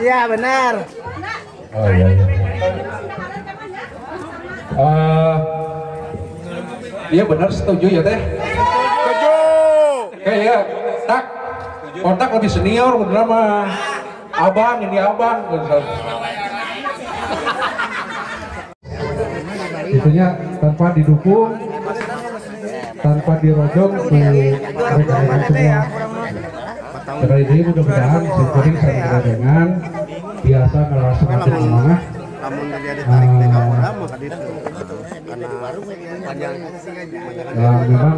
Iya benar. Oh iya. Iya benar, setuju ya teh. Setuju. Ya, tak. Kontak lebih senior bener mah. Abang ini abang. Itunya tanpa didukung, tanpa dirojong ke mereka-mereka semua. Karena ini mudah-mudahan sering dengan biasa kalau semakin semangat. Memang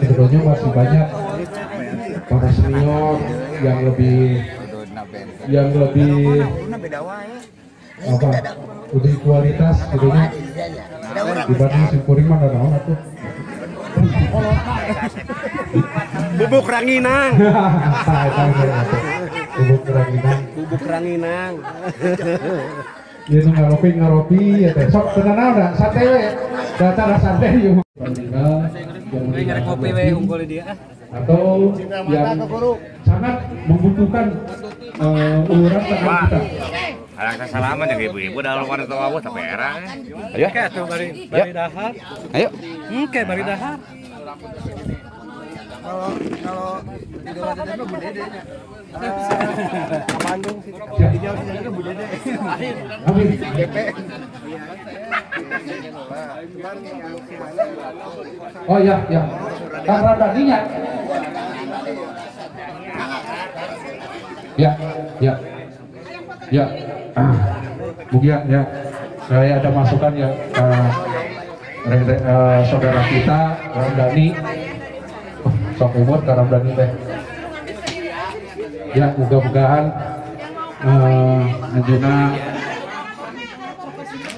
sebetulnya masih banyak para senior yang lebih apa lebih kualitas gitunya dibanding simpuring mana naon atuh. Bubuk ranginang. Bubuk ranginang. Ieu nu ngaropi ya teh. Sok tenan da santai we. Datar santai yuk. Ngarek kopi we unggul dia. Atau yang sangat membutuhkan uluran tangan kita. Alangkah salaman ya ibu-ibu dalam warna tua bos sampai era. Ayo kayak tuh bari dahar. Ayo. Kayak bari dahar. Kalau di Jawa Tengah Bu Dede nya. Bandung sih. Di Jawa Tengah Bu Dede. DP. Oh iya, ya. Kang Radaninya. Ya, ya. Ya. Bugian ya. Saya ada masukan ya saudara kita Ramdhani. Sok umur ke Ramdhani teh. Ya, mudah-mudahan anjeunna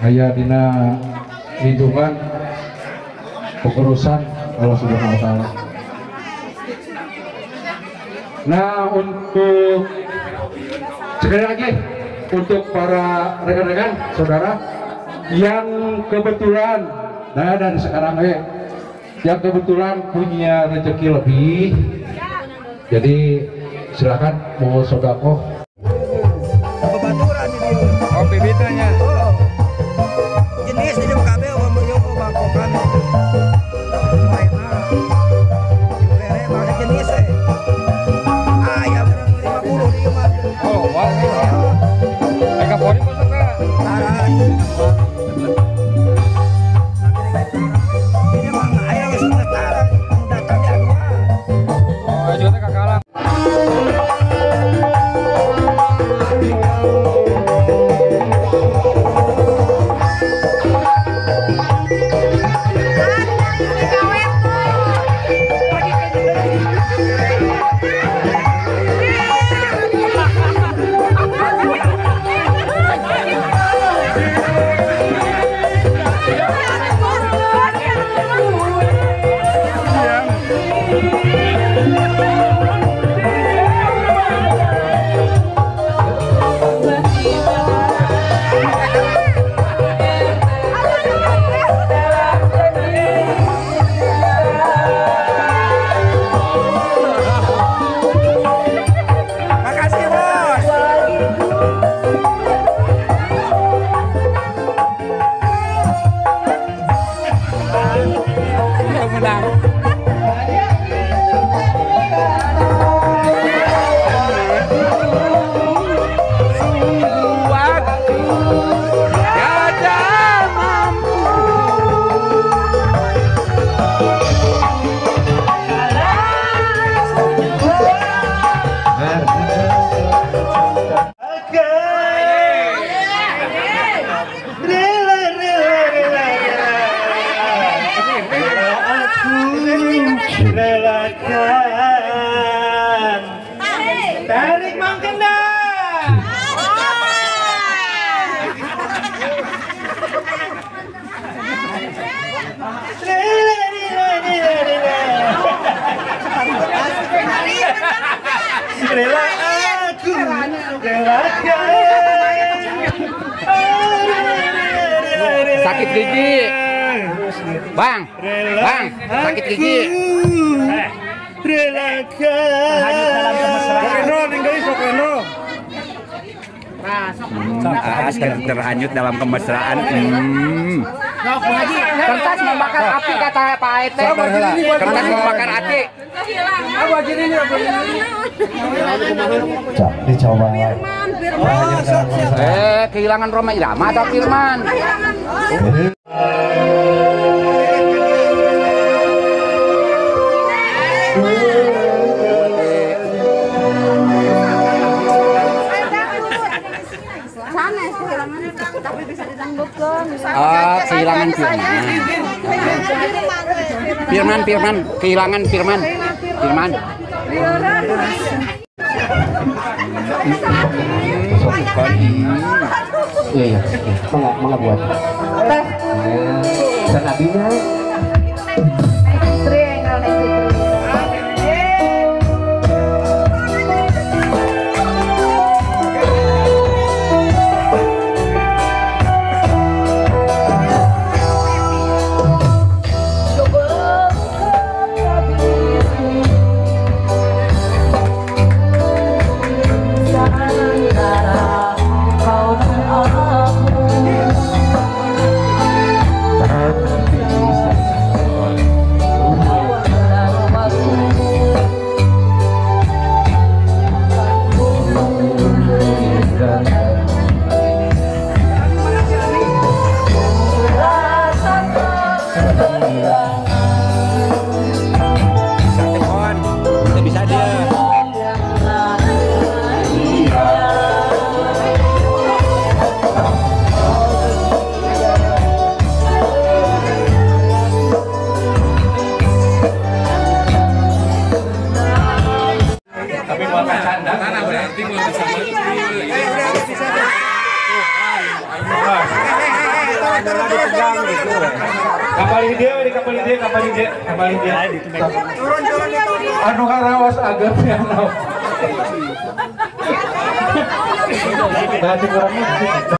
aya dina lindungan pengurusan Allah Subhanahu wa taala. Nah, untuk sekali lagi untuk para rekan-rekan saudara yang kebetulan dan sekarang yang kebetulan punya rezeki lebih, jadi silakan mau sedekah. Bebaturan ini. Oh, bibitnya. Jenis di KB bangkokan. Jenis ayam 50 dia mah. Oh, wah. Megafoni masuk ke. Ini mah ayam setara. Datang dia dua. Oh, jualnya kakalang. Oh, rela aku relakan. Sakit gigi. Bang, sakit gigi. Terhanyut dalam kemesraan. Kertas membakar api kata Pak ET. Kertas membakar api. Dicoba. Kehilangan Roma Irama atau Firman? Tapi bisa ditangguhkan. Kehilangan Firman. Kehilangan Firman. Iya. Mangga buat. Sanabinya. Kapal ide. Anu karawas agak piano. Berarti kurangnya